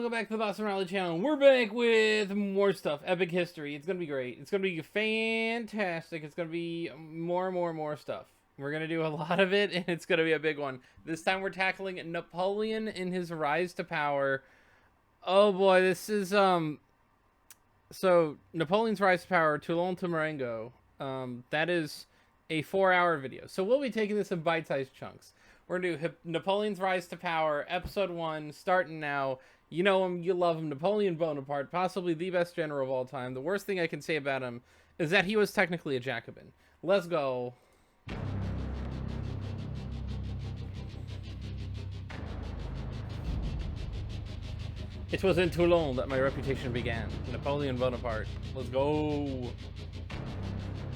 welcome back to the Boston-Raleigh channel. We're back with more stuff. Epic history. It's gonna be great. It's gonna be fantastic. It's gonna be more stuff. We're gonna do a lot of it, and it's gonna be a big one. This time we're tackling Napoleon in his rise to power. Oh boy, this is so Napoleon's rise to power, Toulon to Marengo. That is a 4-hour video. So we'll be taking this in bite-sized chunks. We're going to do Napoleon's Rise to Power, Episode 1, starting now. You know him, you love him, Napoleon Bonaparte, possibly the best general of all time. The worst thing I can say about him is that he was technically a Jacobin. Let's go. It was in Toulon that my reputation began. Napoleon Bonaparte. Let's go.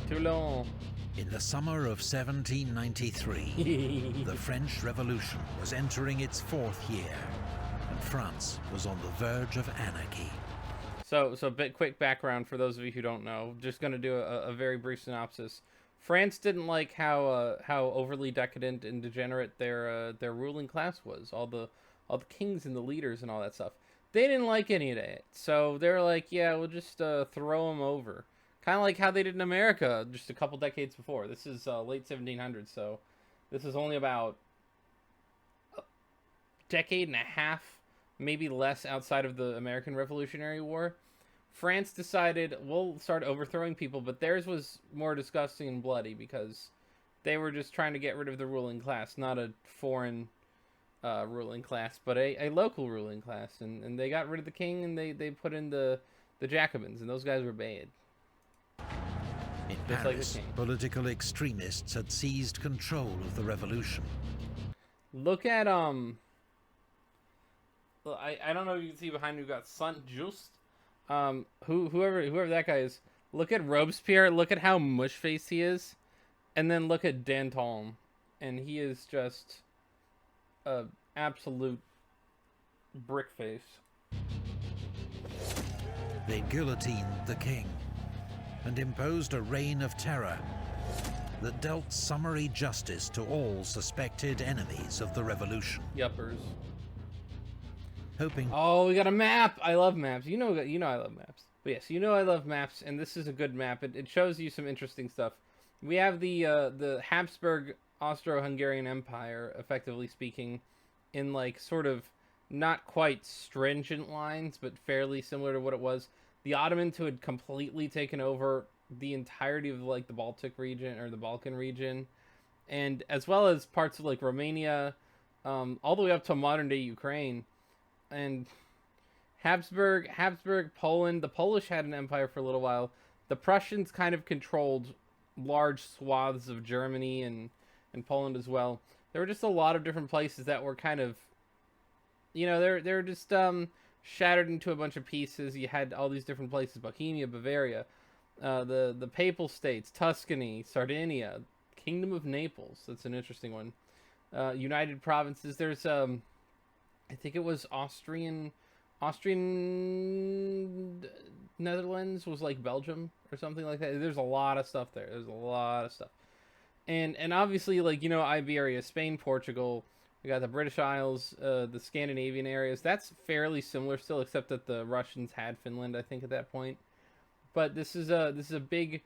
Toulon. In the summer of 1793, the French Revolution was entering its 4th year, and France was on the verge of anarchy. So a bit quick background for those of you who don't know. Just going to do a very brief synopsis. France didn't like how overly decadent and degenerate their ruling class was. All the kings and the leaders and all that stuff. They didn't like any of that. So they're like, yeah, we'll just throw them over. Kind of like how they did in America just a couple decades before. This is late 1700s, so this is only about a decade and a half, maybe less, outside of the American Revolutionary War. France decided, we'll start overthrowing people, but theirs was more disgusting and bloody because they were just trying to get rid of the ruling class, not a foreign ruling class, but a local ruling class. And they got rid of the king, and they put in the Jacobins, and those guys were bad. In Paris, political extremists had seized control of the revolution. Look at I don't know if you can see behind me. We've got Saint Just, whoever that guy is. Look at Robespierre. Look at how mush faced he is, and then look at Danton, and he is just a absolute brick face. They guillotined the king and imposed a reign of terror that dealt summary justice to all suspected enemies of the revolution. Yuppers. Hoping... Oh, we got a map! I love maps. You know I love maps. But yes, you know I love maps, and this is a good map. It shows you some interesting stuff. We have the Habsburg Austro-Hungarian Empire, effectively speaking, in like sort of not quite stringent lines, but fairly similar to what it was. The Ottomans, who had completely taken over the entirety of like the Baltic region or the Balkan region, and as well as parts of like Romania, all the way up to modern day Ukraine, and Habsburg, Poland. The Polish had an empire for a little while. The Prussians kind of controlled large swaths of Germany and Poland as well. There were just a lot of different places that were kind of, you know, they're just shattered into a bunch of pieces. You had all these different places: Bohemia, Bavaria, the Papal States, Tuscany, Sardinia, Kingdom of Naples. That's an interesting one. United Provinces. There's I think it was Austrian Netherlands was like Belgium or something like that. There's a lot of stuff there. There's a lot of stuff, and obviously, like, you know, Iberia, Spain, Portugal. We got the British Isles, the Scandinavian areas. That's fairly similar still, except that the Russians had Finland, I think, at that point. But this is a big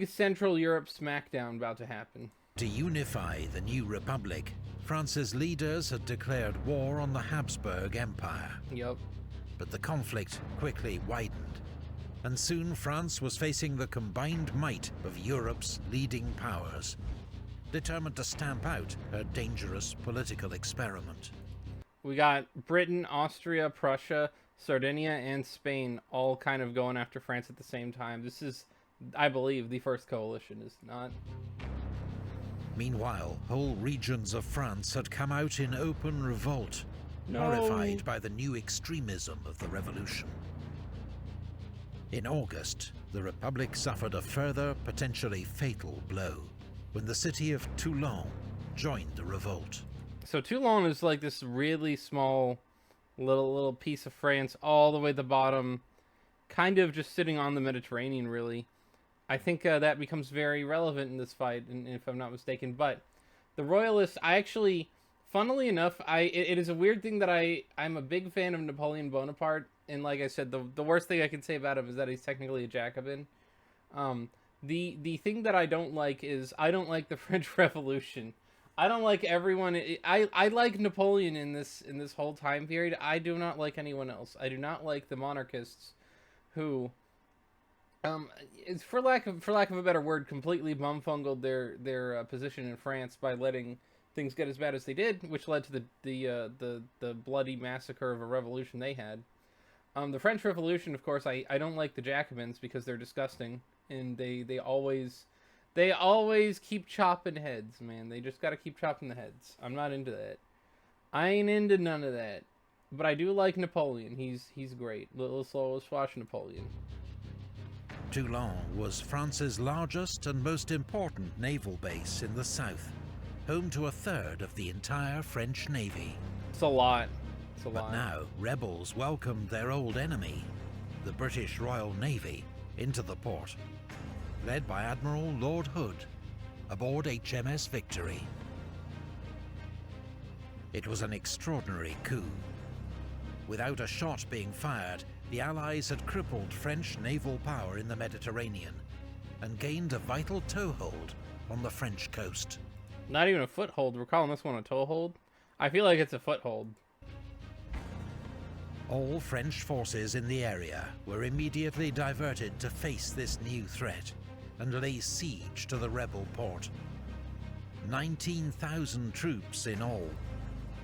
Central Europe smackdown about to happen. To unify the new republic, France's leaders had declared war on the Habsburg Empire. Yep. But the conflict quickly widened, and soon France was facing the combined might of Europe's leading powers, determined to stamp out her dangerous political experiment. We got Britain, Austria, Prussia, Sardinia, and Spain all kind of going after France at the same time. This is, I believe, the first coalition, is not? Meanwhile, whole regions of France had come out in open revolt, horrified by the new extremism of the revolution. In August, the Republic suffered a further, potentially fatal blow when the city of Toulon joined the revolt. So Toulon is like this really small little piece of France all the way at the bottom, kind of just sitting on the Mediterranean, really. I think that becomes very relevant in this fight, if I'm not mistaken. But the Royalists, I actually Funnily enough, it is a weird thing that I'm a big fan of Napoleon Bonaparte, and like I said, the worst thing I can say about him is that he's technically a Jacobin. The thing that I don't like is I don't like the French Revolution. I don't like everyone. I like Napoleon in this whole time period. I do not like anyone else. I do not like the monarchists who, it's for lack of a better word, completely bumfungled their position in France by letting things get as bad as they did, which led to the bloody massacre of a revolution they had. The French Revolution, of course, I don't like the Jacobins because they're disgusting, and they always keep chopping heads, man. They just gotta keep chopping the heads. I'm not into that. I ain't into none of that. But I do like Napoleon. He's great. Let's watch Napoleon. Toulon was France's largest and most important naval base in the south, home to a third of the entire French Navy. It's a lot. But now, rebels welcomed their old enemy, the British Royal Navy, into the port, led by Admiral Lord Hood, aboard HMS Victory. It was an extraordinary coup. Without a shot being fired, the Allies had crippled French naval power in the Mediterranean and gained a vital toehold on the French coast. Not even a foothold. We're calling this one a toehold? I feel like it's a foothold. All French forces in the area were immediately diverted to face this new threat and lay siege to the rebel port. 19,000 troops in all.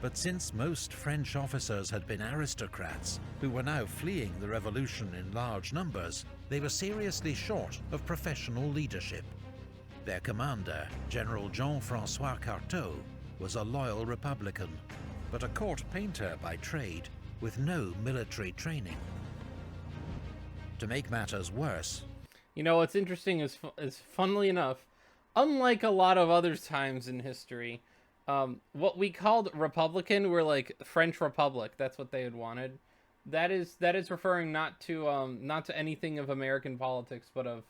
But since most French officers had been aristocrats who were now fleeing the revolution in large numbers, they were seriously short of professional leadership. Their commander, General Jean-François Carteau, was a loyal Republican, but a court painter by trade with no military training. To make matters worse... You know, what's interesting is funnily enough, unlike a lot of other times in history, what we called Republican were like French Republic. That's what they had wanted. That is referring not to anything of American politics, but of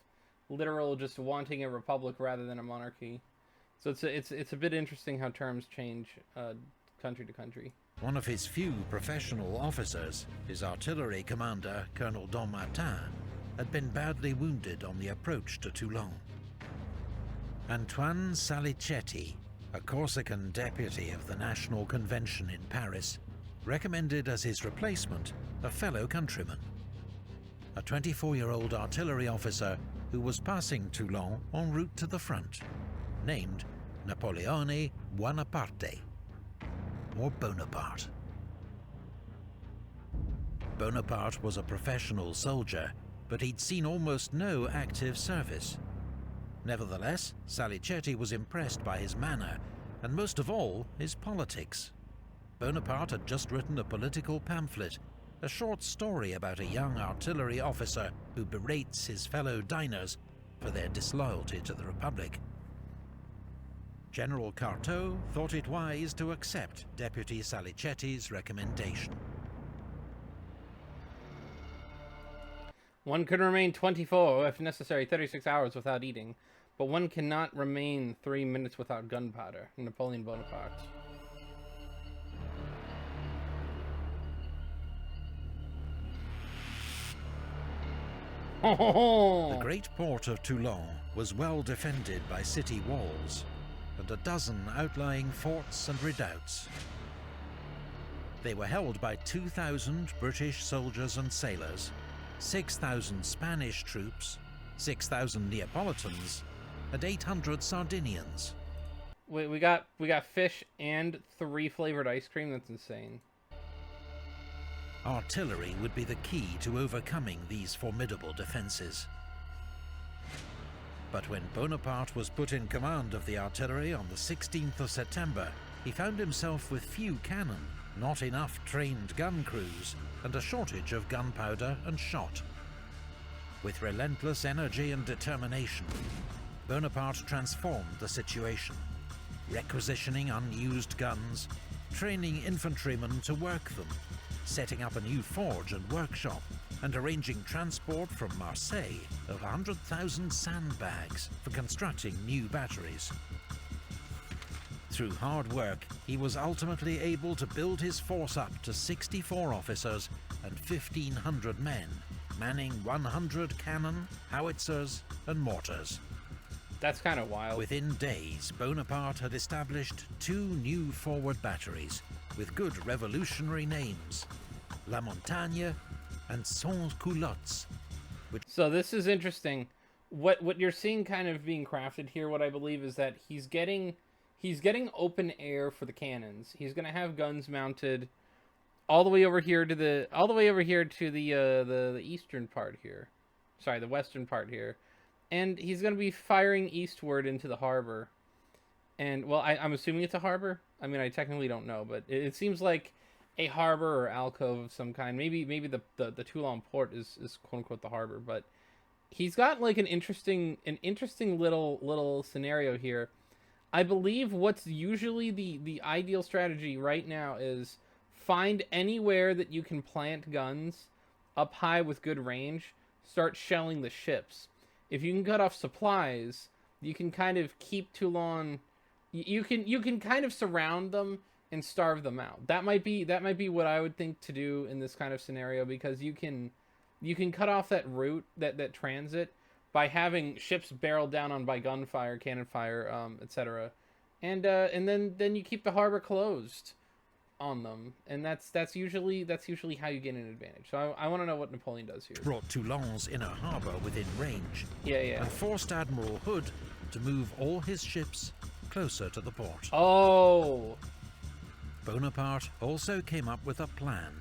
literal just wanting a republic rather than a monarchy. So it's a bit interesting how terms change country to country. One of his few professional officers, his artillery commander, Colonel Martin, had been badly wounded on the approach to Toulon. Antoine Salicetti, a Corsican deputy of the National Convention in Paris, recommended as his replacement a fellow countryman, a 24-year-old artillery officer who was passing Toulon en route to the front, named Napoleon Buonaparte, or Bonaparte. Bonaparte was a professional soldier, but he'd seen almost no active service. Nevertheless, Salicetti was impressed by his manner, and most of all, his politics. Bonaparte had just written a political pamphlet, a short story about a young artillery officer who berates his fellow diners for their disloyalty to the Republic. General Carteau thought it wise to accept Deputy Salicetti's recommendation. One can remain 24, if necessary 36 hours without eating, but one cannot remain 3 minutes without gunpowder. Napoleon Bonaparte. The great port of Toulon was well defended by city walls and a dozen outlying forts and redoubts. They were held by 2,000 British soldiers and sailors, 6,000 Spanish troops, 6,000 Neapolitans, and 800 Sardinians. We got fish and 3 flavored ice cream. That's insane. Artillery would be the key to overcoming these formidable defences. But when Bonaparte was put in command of the artillery on the 16th of September, he found himself with few cannon, not enough trained gun crews, and a shortage of gunpowder and shot. With relentless energy and determination, Bonaparte transformed the situation, requisitioning unused guns, training infantrymen to work them, setting up a new forge and workshop, and arranging transport from Marseille of 100,000 sandbags for constructing new batteries. Through hard work, he was ultimately able to build his force up to 64 officers and 1,500 men, manning 100 cannon, howitzers, and mortars. That's kind of wild. Within days, Bonaparte had established 2 new forward batteries with good revolutionary names, La Montagne and Sans Culottes. So this is interesting. What you're seeing kind of being crafted here, what I believe, is that he's getting open air for the cannons. He's gonna have guns mounted all the way over here to the the eastern part here. Sorry, the western part here. And he's going to be firing eastward into the harbor. And, well, I'm assuming it's a harbor. I mean, I technically don't know, but it seems like a harbor or alcove of some kind. Maybe the Toulon port is quote-unquote the harbor. But he's got, like, an interesting little scenario here. I believe what's usually the ideal strategy right now is find anywhere that you can plant guns up high with good range, start shelling the ships. If you can cut off supplies, you can kind of keep Toulon. You can kind of surround them and starve them out. That might be what I would think to do in this kind of scenario, because you can cut off that route, that transit, by having ships barreled down on by gunfire, cannon fire, etc. And then you keep the harbor closed on them, and that's usually how you get an advantage. So I want to know what Napoleon does here. Brought Toulon's inner harbor within range, yeah, and forced Admiral Hood to move all his ships closer to the port. Oh! Bonaparte also came up with a plan,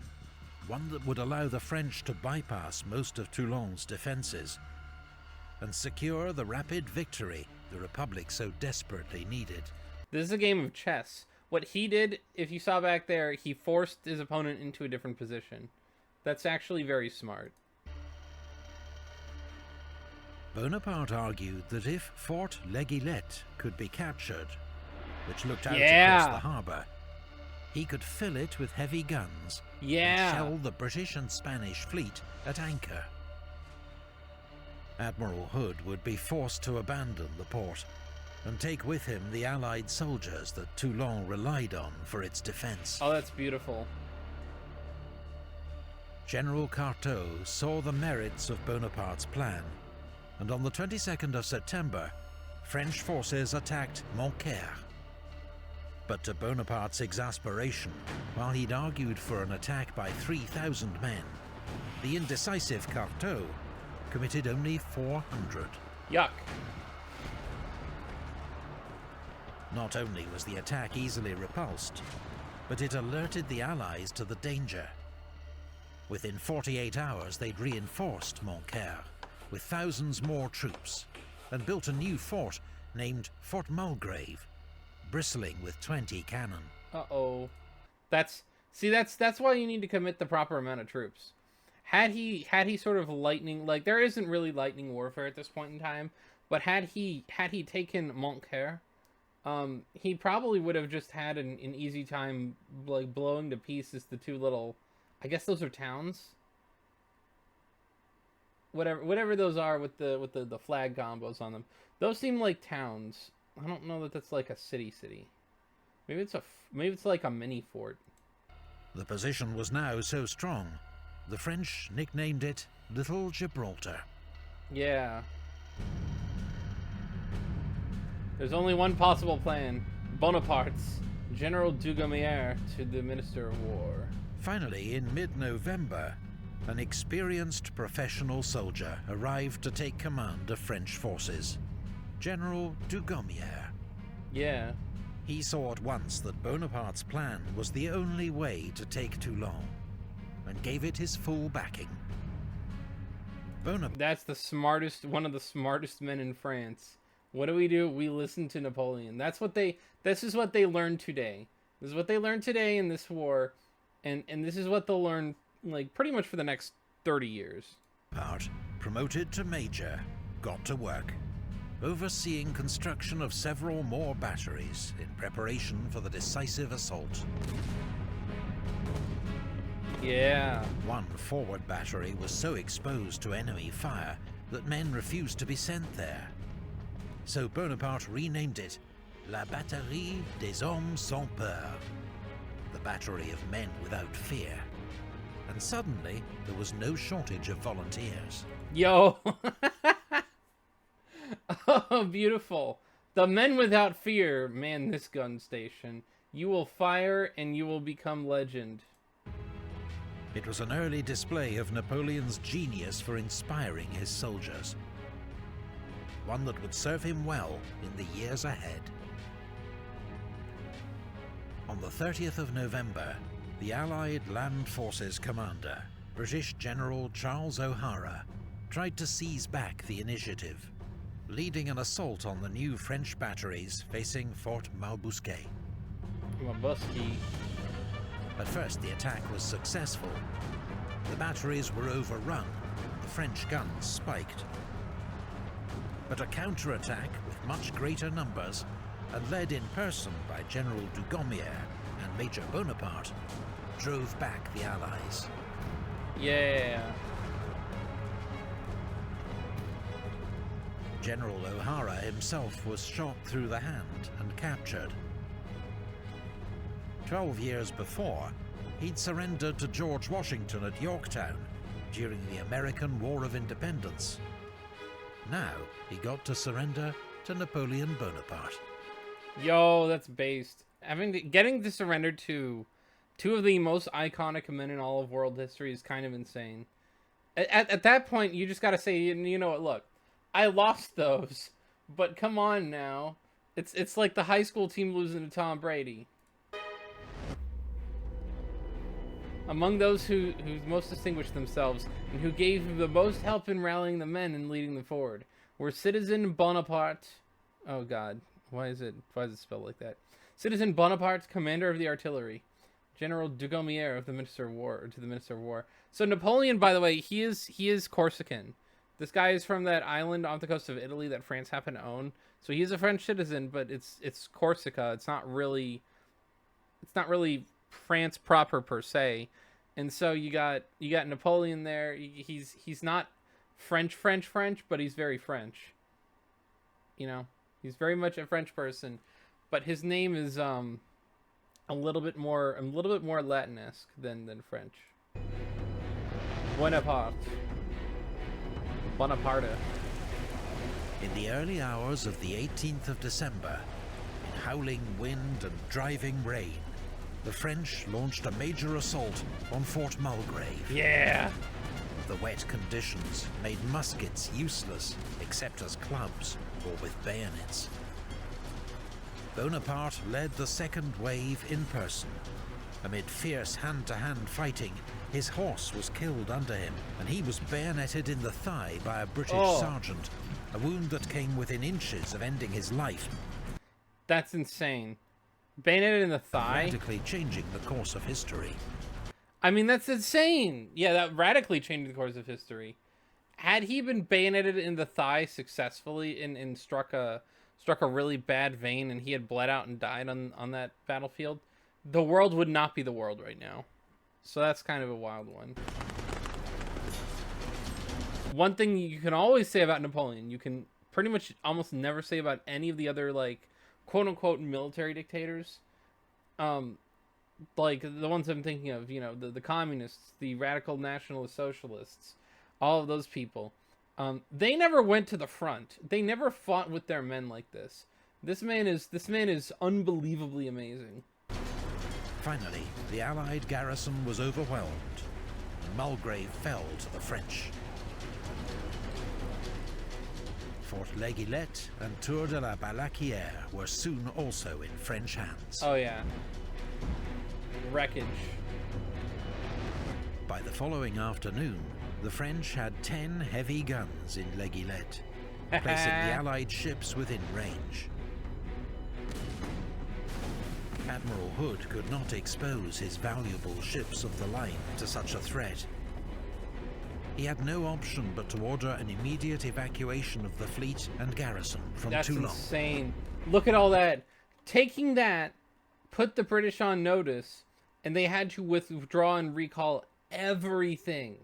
one that would allow the French to bypass most of Toulon's defences and secure the rapid victory the Republic so desperately needed. This is a game of chess. What he did, if you saw back there, he forced his opponent into a different position. That's actually very smart. Bonaparte argued that if Fort L'Aiguillette could be captured, which looked out across the harbour, he could fill it with heavy guns and shell the British and Spanish fleet at anchor. Admiral Hood would be forced to abandon the port and take with him the Allied soldiers that Toulon relied on for its defence. Oh, that's beautiful. General Carteau saw the merits of Bonaparte's plan, and on the 22nd of September, French forces attacked Montcaire. But to Bonaparte's exasperation, while he'd argued for an attack by 3,000 men, the indecisive Carteau committed only 400. Yuck. Not only was the attack easily repulsed, but it alerted the Allies to the danger. Within 48 hours, they'd reinforced Montcaire with thousands more troops and built a new fort named Fort Mulgrave, bristling with 20 cannon. Uh-oh. That's why you need to commit the proper amount of troops. Had he sort of lightning, like, there isn't really lightning warfare at this point in time, but had he taken Montcaire, he probably would have just had an easy time, like, blowing to pieces the two little, I guess those are towns? Whatever those are with the flag combos on them. Those seem like towns. I don't know that that's like a city. Maybe it's like a mini fort. The position was now so strong, the French nicknamed it Little Gibraltar. Yeah. There's only one possible plan. Bonaparte's, General Dugommier to the Minister of War. Finally, in mid-November, an experienced professional soldier arrived to take command of French forces. General Dugommier. Yeah. He saw at once that Bonaparte's plan was the only way to take Toulon, and gave it his full backing. That's one of the smartest men in France. What do? We listen to Napoleon. This is what they learned today. This is what they learned today in this war, and this is what they'll learn, like, pretty much for the next 30 years. Bonaparte, promoted to major, got to work, overseeing construction of several more batteries in preparation for the decisive assault. Yeah. One forward battery was so exposed to enemy fire that men refused to be sent there. So Bonaparte renamed it La Batterie des Hommes Sans Peur, the battery of men without fear. And suddenly, there was no shortage of volunteers. Yo! Oh, beautiful. The men without fear man this gun station. You will fire and you will become legend. It was an early display of Napoleon's genius for inspiring his soldiers. One that would serve him well in the years ahead. On the 30th of November, the Allied Land Forces commander, British General Charles O'Hara, tried to seize back the initiative, leading an assault on the new French batteries facing Fort Malbousquet. At first, the attack was successful. The batteries were overrun, the French guns spiked. But a counterattack with much greater numbers, and led in person by General Dugommier and Major Bonaparte, drove back the Allies. Yeah. General O'Hara himself was shot through the hand and captured. 12 years before, he'd surrendered to George Washington at Yorktown during the American War of Independence. Now he got to surrender to Napoleon Bonaparte. Yo, that's based. Getting to surrender to two of the most iconic men in all of world history is kind of insane. At that point, you just gotta say, you know what, look, I lost those, but come on now. It's like the high school team losing to Tom Brady. Among those who most distinguished themselves and who gave the most help in rallying the men and leading them forward were Citizen Bonaparte. Oh God, why is it spelled like that? Citizen Bonaparte, commander of the artillery. General Dugommier of the Minister of War, to the Minister of War. So Napoleon, by the way, he is Corsican. This guy is from that island off the coast of Italy that France happened to own. So he's a French citizen, but it's Corsica. It's not really France proper per se. And so you got Napoleon there. He's not French, but he's very French. You know, he's very much a French person, but his name is a little bit more Latin-esque than French. Bonaparte. In the early hours of the 18th of December, in howling wind and driving rain, the French launched a major assault on Fort Mulgrave. Yeah! The wet conditions made muskets useless except as clubs or with bayonets. Bonaparte led the second wave in person. Amid fierce hand-to-hand fighting, his horse was killed under him, and he was bayoneted in the thigh by a British sergeant, a wound that came within inches of ending his life. That's insane. Bayoneted in the thigh? Radically changing the course of history. I mean, that's insane. Yeah, that radically changed the course of history. Had he been bayoneted in the thigh successfully and struck a really bad vein and he had bled out and died on that battlefield, the world would not be the world right now. So that's kind of a wild one. One thing you can always say about Napoleon, you can pretty much almost never say about any of the other, like, quote-unquote military dictators. Like, the ones I'm thinking of, you know, the communists, the radical nationalist socialists, all of those people. They never went to the front. They never fought with their men like this. This man is unbelievably amazing. Finally, the Allied garrison was overwhelmed, and Mulgrave fell to the French. Fort L'Aiguillette and Tour de la Balaquière were soon also in French hands. Oh yeah. Wreckage. By the following afternoon, the French had 10 heavy guns in L'Aiguillette, placing the Allied ships within range. Admiral Hood could not expose his valuable ships of the line to such a threat. He had no option but to order an immediate evacuation of the fleet and garrison from Toulon. That's insane. Look at all that. Taking that put the British on notice, and they had to withdraw and recall everything.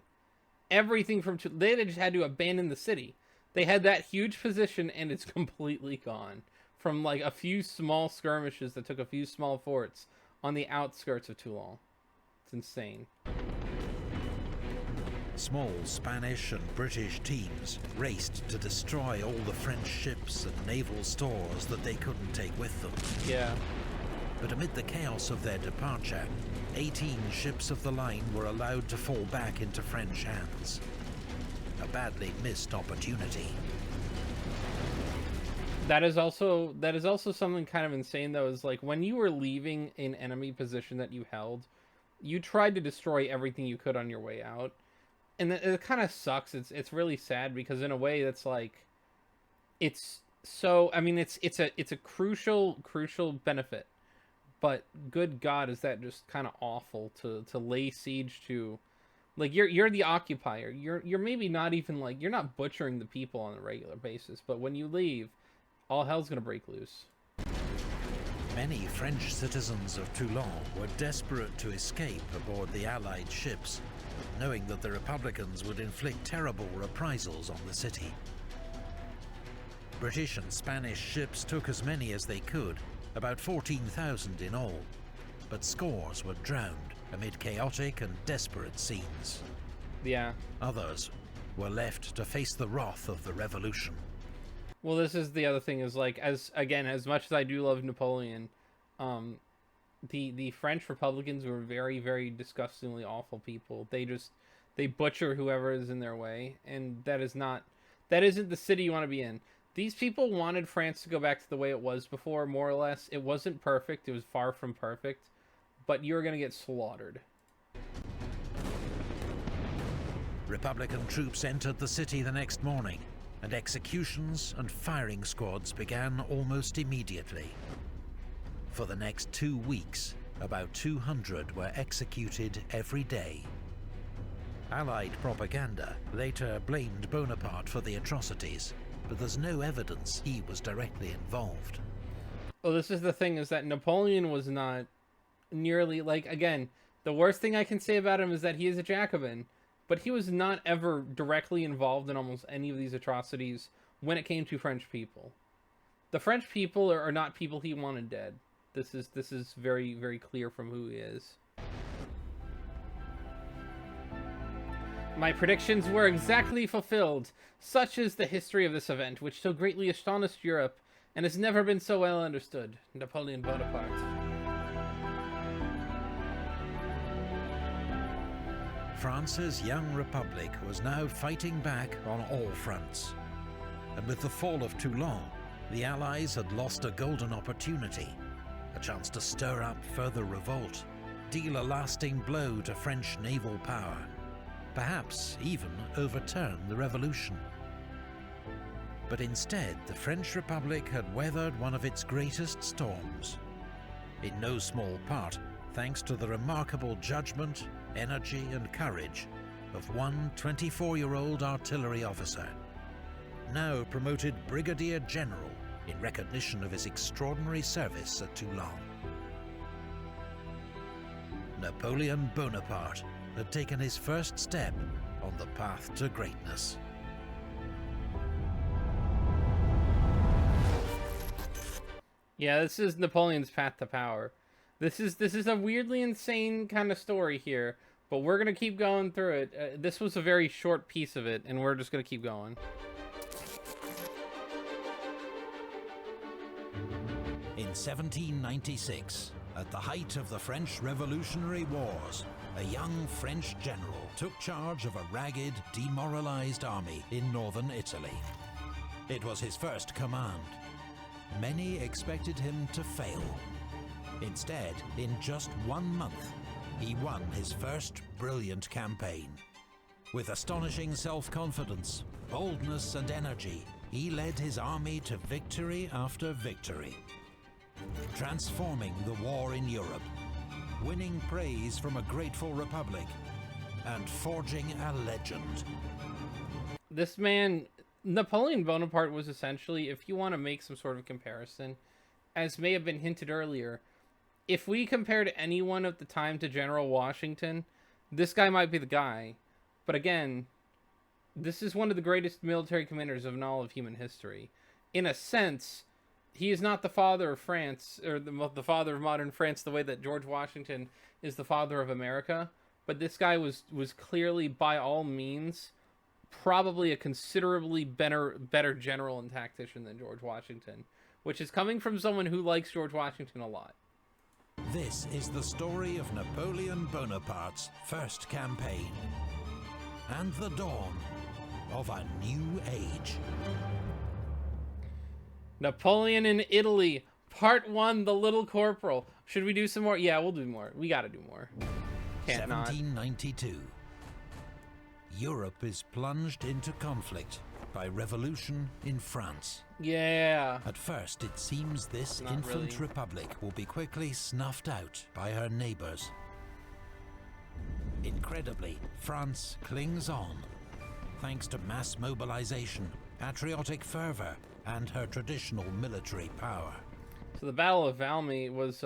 Everything from Toulon. They just had to abandon the city. They had that huge position, and it's completely gone from like a few small skirmishes that took a few small forts on the outskirts of Toulon. It's insane. Small Spanish and British teams raced to destroy all the French ships and naval stores that they couldn't take with them. Yeah. But amid the chaos of their departure, 18 ships of the line were allowed to fall back into French hands. A badly missed opportunity. That is also something kind of insane, though, is like when you were leaving an enemy position that you held, you tried to destroy everything you could on your way out. And it kind of sucks. It's really sad because in a way that's like, it's so, I mean, it's a crucial benefit, but good God, is that just kind of awful to lay siege to, like you're the occupier. You're maybe not even like, you're not butchering the people on a regular basis, but when you leave, all hell's gonna break loose. Many French citizens of Toulon were desperate to escape aboard the Allied ships, knowing that the Republicans would inflict terrible reprisals on the city. British and Spanish ships took as many as they could, about 14,000 in all, but scores were drowned amid chaotic and desperate scenes. Yeah. Others were left to face the wrath of the revolution. Well, this is the other thing, is like, as much as I do love Napoleon, the French Republicans were very, very disgustingly awful people. They butcher whoever is in their way, and that isn't the city you want to be in. These people wanted France to go back to the way it was before, more or less. It wasn't perfect. It was far from perfect, but you're going to get slaughtered. Republican troops entered the city the next morning, and executions and firing squads began almost immediately. For the next 2 weeks, about 200 were executed every day. Allied propaganda later blamed Bonaparte for the atrocities, but there's no evidence he was directly involved. Well, this is the thing, is that Napoleon was not nearly, like, again, the worst thing I can say about him is that he is a Jacobin, but he was not ever directly involved in almost any of these atrocities when it came to French people. The French people are not people he wanted dead. This is very, very clear from who he is. My predictions were exactly fulfilled. Such is the history of this event, which so greatly astonished Europe, and has never been so well understood. Napoleon Bonaparte. France's young republic was now fighting back on all fronts. And with the fall of Toulon, the Allies had lost a golden opportunity, a chance to stir up further revolt, deal a lasting blow to French naval power, perhaps even overturn the revolution. But instead, the French Republic had weathered one of its greatest storms, in no small part thanks to the remarkable judgment, energy and courage of one 24-year-old artillery officer, now promoted Brigadier General in recognition of his extraordinary service at Toulon. Napoleon Bonaparte had taken his first step on the path to greatness. Yeah, this is Napoleon's path to power. This is a weirdly insane kind of story here, but we're gonna keep going through it. This was a very short piece of it, and we're just gonna keep going. In 1796, at the height of the French Revolutionary Wars, a young French general took charge of a ragged, demoralized army in northern Italy. It was his first command. Many expected him to fail. Instead, in just 1 month, he won his first brilliant campaign. With astonishing self-confidence, boldness and energy, he led his army to victory after victory, transforming the war in Europe, winning praise from a grateful republic, and forging a legend. This man, Napoleon Bonaparte, was essentially, if you want to make some sort of comparison, as may have been hinted earlier, if we compared anyone at the time to General Washington, this guy might be the guy. But again, this is one of the greatest military commanders of all of human history. In a sense, he is not the father of France, or the father of modern France, the way that George Washington is the father of America. But this guy was clearly, by all means, probably a considerably better general and tactician than George Washington, which is coming from someone who likes George Washington a lot. This is the story of Napoleon Bonaparte's first campaign and the dawn of a new age. Napoleon in Italy, Part 1, The Little Corporal. Should we do some more? Yeah, we'll do more. We gotta do more. Can't 1792. Not. Europe is plunged into conflict by revolution in France. Yeah. At first, it seems this infant republic will be quickly snuffed out by her neighbors. Incredibly, France clings on, thanks to mass mobilization, patriotic fervor, and her traditional military power. So the Battle of Valmy was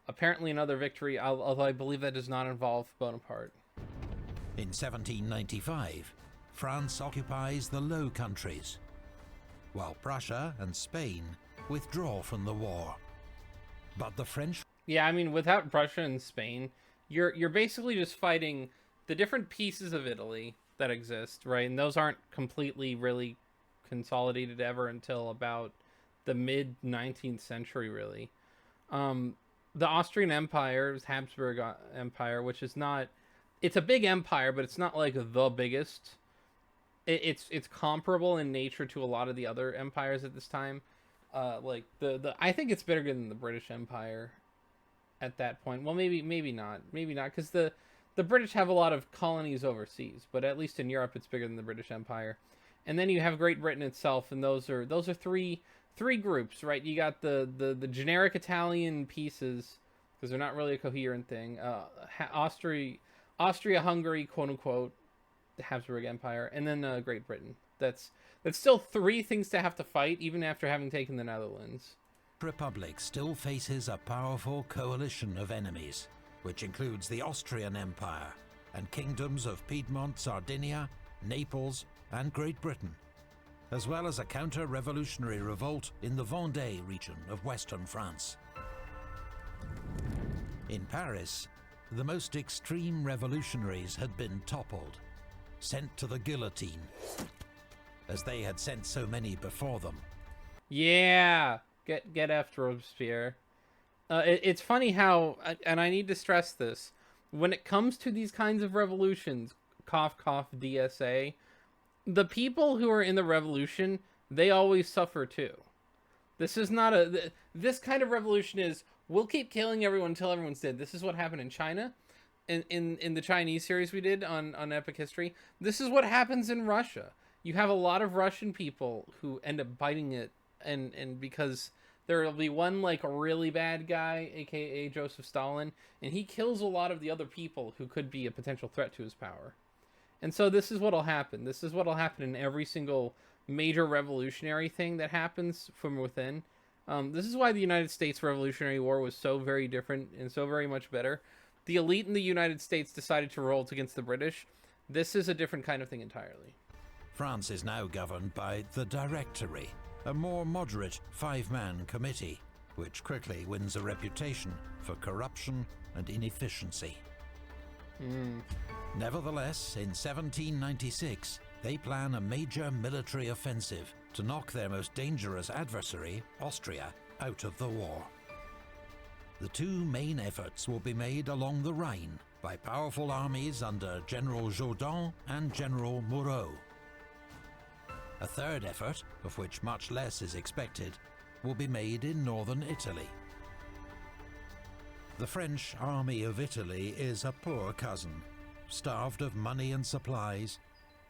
apparently another victory, although I believe that does not involve Bonaparte. In 1795, France occupies the Low Countries, while Prussia and Spain withdraw from the war. But the French... Yeah, I mean, without Prussia and Spain, you're basically just fighting the different pieces of Italy that exist, right? And those aren't completely really consolidated ever until about the mid-19th century, really. The Austrian Empire, Habsburg Empire, which is not... It's a big empire, but it's not like the biggest. It's comparable in nature to a lot of the other empires at this time. Like I think it's bigger than the British Empire at that point. Well, maybe not, because the British have a lot of colonies overseas, but at least in Europe, it's bigger than the British Empire. And then you have Great Britain itself, and those are three groups, right? You got the generic Italian pieces, because they're not really a coherent thing. Austria-Hungary, quote-unquote, the Habsburg Empire, and then Great Britain. That's still three things to have to fight, even after having taken the Netherlands. Republic still faces a powerful coalition of enemies, which includes the Austrian Empire and kingdoms of Piedmont, Sardinia, Naples, and Great Britain, as well as a counter-revolutionary revolt in the Vendée region of western France. In Paris, the most extreme revolutionaries had been toppled, sent to the guillotine, as they had sent so many before them. Yeah, get after Robespierre. It's funny how, and I need to stress this, when it comes to these kinds of revolutions, cough cough DSA, the people who are in the revolution, they always suffer too. This is not this kind of revolution is, we'll keep killing everyone until everyone's dead. This is what happened in China, in the Chinese series we did on Epic History. This is what happens in Russia. You have a lot of Russian people who end up biting it, and because there'll be one like a really bad guy, aka Joseph Stalin, and he kills a lot of the other people who could be a potential threat to his power. And so this is what'll happen. This is what'll happen in every single major revolutionary thing that happens from within. This is why the United States Revolutionary War was so very different and so very much better. The elite in the United States decided to revolt against the British. This is a different kind of thing entirely. France is now governed by the Directory, a more moderate five-man committee, which quickly wins a reputation for corruption and inefficiency. Nevertheless, in 1796, they plan a major military offensive to knock their most dangerous adversary, Austria, out of the war. The two main efforts will be made along the Rhine by powerful armies under General Jourdan and General Moreau. A third effort, of which much less is expected, will be made in northern Italy. The French Army of Italy is a poor cousin, starved of money and supplies,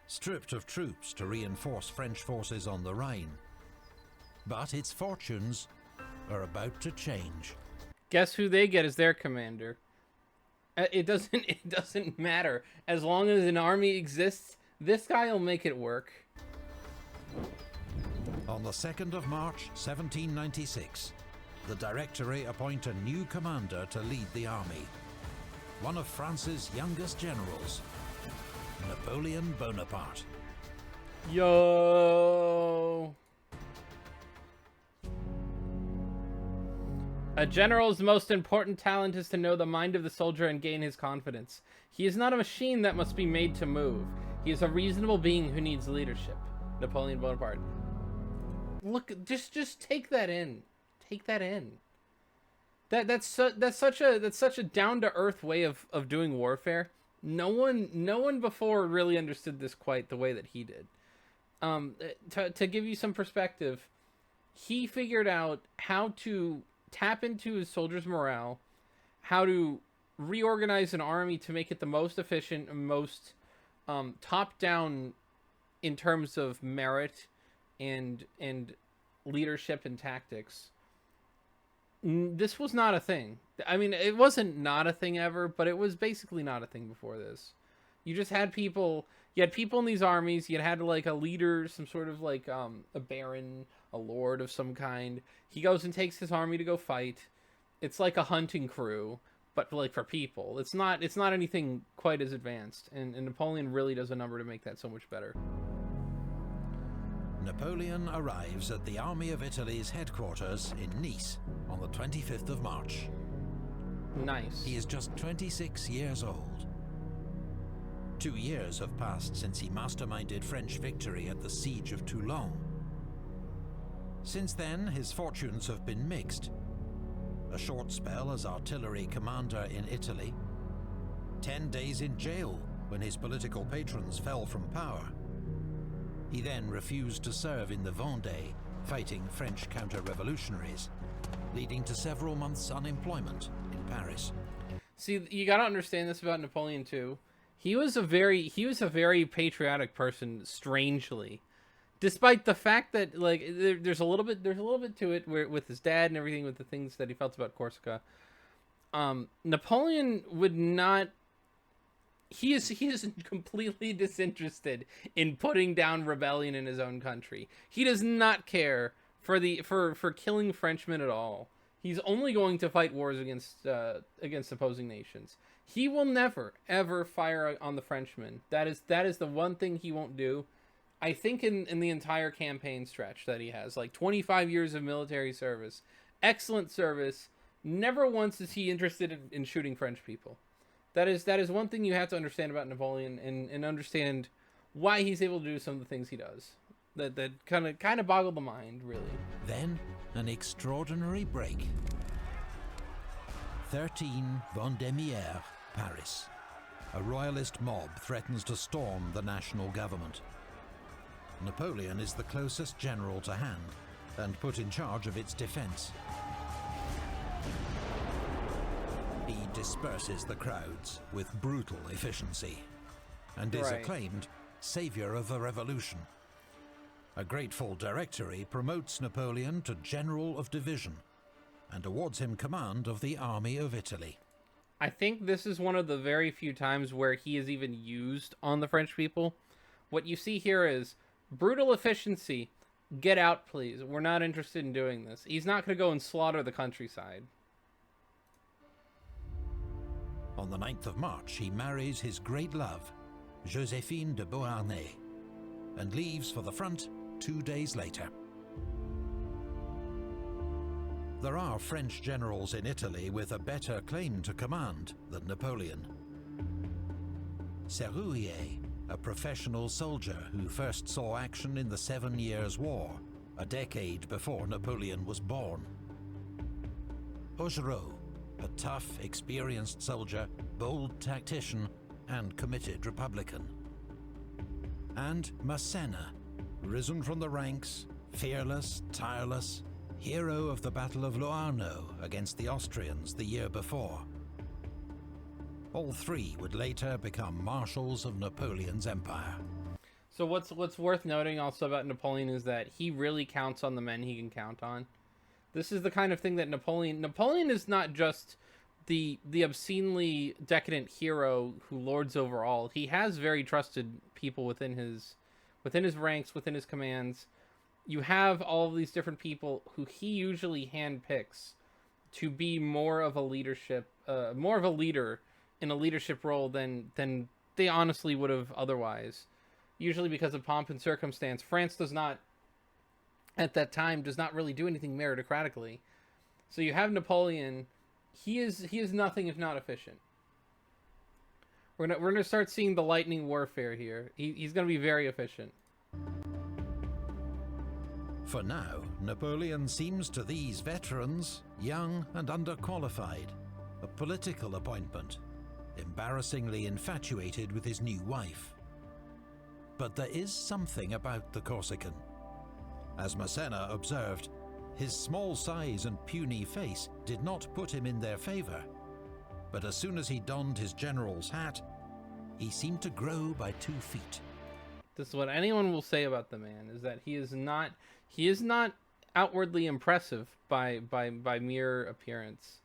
stripped of troops to reinforce French forces on the Rhine. But its fortunes are about to change. Guess who they get as their commander? It doesn't matter. As long as an army exists, this guy will make it work. On the 2nd of March, 1796, the Directory appoint a new commander to lead the army. One of France's youngest generals, Napoleon Bonaparte. Yo! A general's most important talent is to know the mind of the soldier and gain his confidence. He is not a machine that must be made to move. He is a reasonable being who needs leadership. Napoleon Bonaparte. Look, just take that in. Take that in. That's such a down to earth way of doing warfare. No one before really understood this quite the way that he did. To give you some perspective, he figured out how to tap into his soldiers' morale, how to reorganize an army to make it the most efficient and most top down in terms of merit and leadership and tactics. This was not a thing. I mean, it wasn't not a thing ever, but it was basically not a thing before this. You just had people. You had people in these armies. You had like a leader, some sort of like a baron, a lord of some kind. He goes and takes his army to go fight. It's like a hunting crew, but like for people. It's not anything quite as advanced. And Napoleon really does a number to make that so much better. Napoleon arrives at the Army of Italy's headquarters in Nice on the 25th of March. Nice. He is just 26 years old. 2 years have passed since he masterminded French victory at the Siege of Toulon. Since then, his fortunes have been mixed. A short spell as artillery commander in Italy, 10 days in jail when his political patrons fell from power. He then refused to serve in the Vendée, fighting French counter-revolutionaries, leading to several months' unemployment in Paris. See, you gotta understand this about Napoleon too. He was a very patriotic person, strangely, despite the fact that like there's a little bit to it where with his dad and everything, with the things that he felt about Corsica. Napoleon would not. He is completely disinterested in putting down rebellion in his own country. He does not care for killing Frenchmen at all. He's only going to fight wars against opposing nations. He will never ever fire on the Frenchmen. That is the one thing he won't do. I think in the entire campaign stretch that he has, like 25 years of military service, excellent service. Never once is he interested in shooting French people. That is one thing you have to understand about Napoleon and understand why he's able to do some of the things he does. That kind of boggle the mind, really. Then, an extraordinary break. 13 Vendémiaire, Paris. A royalist mob threatens to storm the national government. Napoleon is the closest general to hand and put in charge of its defense. He disperses the crowds with brutal efficiency and is acclaimed savior of the revolution. A grateful Directory promotes Napoleon to General of Division and awards him command of the Army of Italy. I think this is one of the very few times where he is even used on the French people. What you see here is brutal efficiency. Get out, please. We're not interested in doing this. He's not going to go and slaughter the countryside. On the 9th of March, he marries his great love, Joséphine de Beauharnais, and leaves for the front 2 days later. There are French generals in Italy with a better claim to command than Napoleon. Serrurier, a professional soldier who first saw action in the 7 Years' War, a decade before Napoleon was born. Augereau, a tough, experienced soldier, bold tactician, and committed Republican. And Massena, risen from the ranks, fearless, tireless, hero of the Battle of Loarno against the Austrians the year before. All three would later become marshals of Napoleon's empire. So what's worth noting also about Napoleon is that he really counts on the men he can count on. This is the kind of thing that Napoleon is not just the obscenely decadent hero who lords over all. He has very trusted people within his ranks, within his commands. You have all of these different people who he usually handpicks to be more of a leader in a leadership role than they honestly would have otherwise. Usually because of pomp and circumstance. France at that time does not really do anything meritocratically. So you have Napoleon. He is nothing if not efficient. We're gonna start seeing the lightning warfare here. He's gonna be very efficient. For now, Napoleon seems to these veterans young and underqualified, a political appointment, embarrassingly infatuated with his new wife. But there is something about the Corsican. As Massena observed, his small size and puny face did not put him in their favor. But as soon as he donned his general's hat, he seemed to grow by 2 feet. This is what anyone will say about the man, is that he is not outwardly impressive by mere appearance.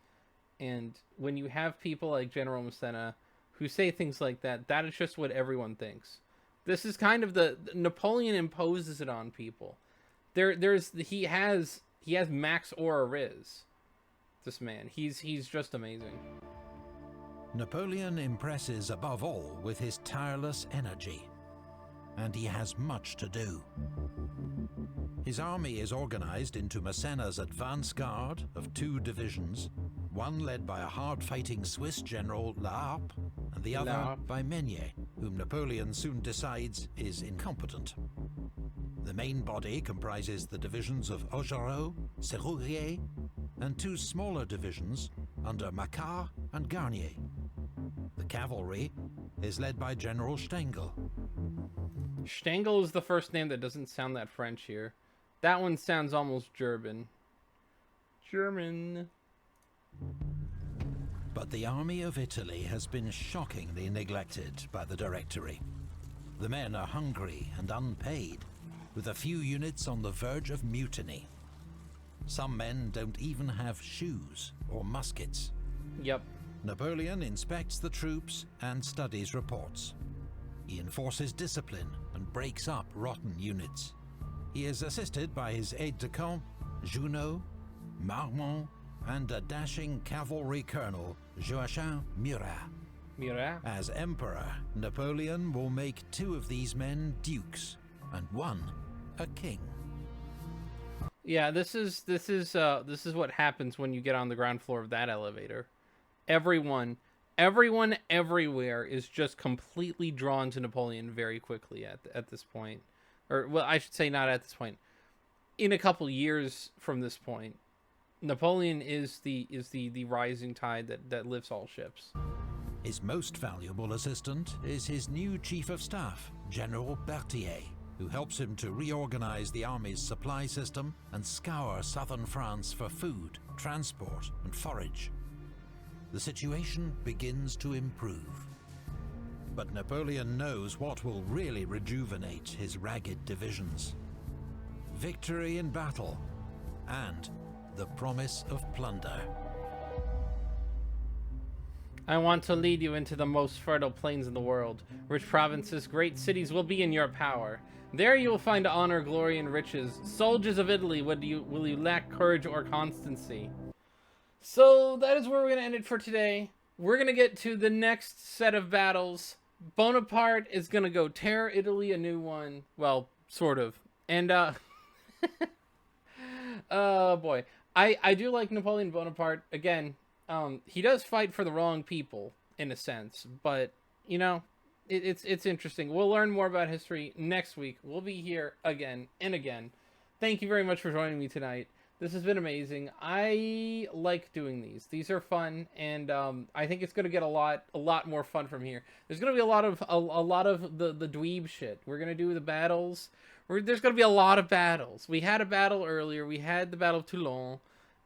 And when you have people like General Massena who say things like that, that is just what everyone thinks. This is kind of the Napoleon imposes it on people. He has max aura riz. This man, he's just amazing. Napoleon impresses above all with his tireless energy, and he has much to do. His army is organized into Massena's advance guard of 2 divisions, one led by a hard-fighting Swiss general La Harpe, and the other by Meunier, whom Napoleon soon decides is incompetent. The main body comprises the divisions of Augereau, Serrurier, and 2 smaller divisions under Macquart and Garnier. The cavalry is led by General Stengel. Stengel is the first name that doesn't sound that French here. That one sounds almost German. But the army of Italy has been shockingly neglected by the Directory. The men are hungry and unpaid, with a few units on the verge of mutiny. Some men don't even have shoes or muskets. Yep. Napoleon inspects the troops and studies reports. He enforces discipline and breaks up rotten units. He is assisted by his aide-de-camp, Junot, Marmont, and a dashing cavalry colonel, Joachim Murat. Murat? As emperor, Napoleon will make 2 of these men dukes, and 1 a king. Yeah, this is what happens when you get on the ground floor of that elevator. Everyone everywhere is just completely drawn to Napoleon very quickly at this point. Or, well, I should say not at this point. In a couple years from this point, Napoleon is the rising tide that lifts all ships. His most valuable assistant is his new chief of staff, General Berthier, who helps him to reorganize the army's supply system and scour southern France for food, transport, and forage. The situation begins to improve. But Napoleon knows what will really rejuvenate his ragged divisions: victory in battle and the promise of plunder. I want to lead you into the most fertile plains in the world. Rich provinces, great cities will be in your power. There you will find honor, glory, and riches. Soldiers of Italy, will you lack courage or constancy? So that is where we're going to end it for today. We're going to get to the next set of battles. Bonaparte is going to go tear Italy a new one. Well, sort of. And, oh boy. I do like Napoleon Bonaparte. Again, he does fight for the wrong people, in a sense. But, you know, it's interesting. We'll learn more about history next week. We'll be here again and again. Thank you very much for joining me tonight. This has been amazing. I like doing these. These are fun, and I think it's going to get a lot more fun from here. There's going to be a lot of the dweeb shit. We're going to do the battles. There's going to be a lot of battles. We had a battle earlier. We had the Battle of Toulon,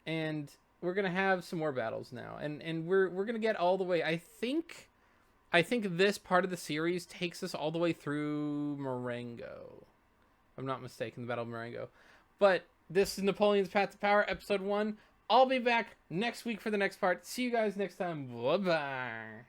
and we're going to have some more battles now. And we're going to get all the way. I think this part of the series takes us all the way through Marengo. If I'm not mistaken, the Battle of Marengo. But this is Napoleon's Path to Power, Episode 1. I'll be back next week for the next part. See you guys next time. Bye-bye.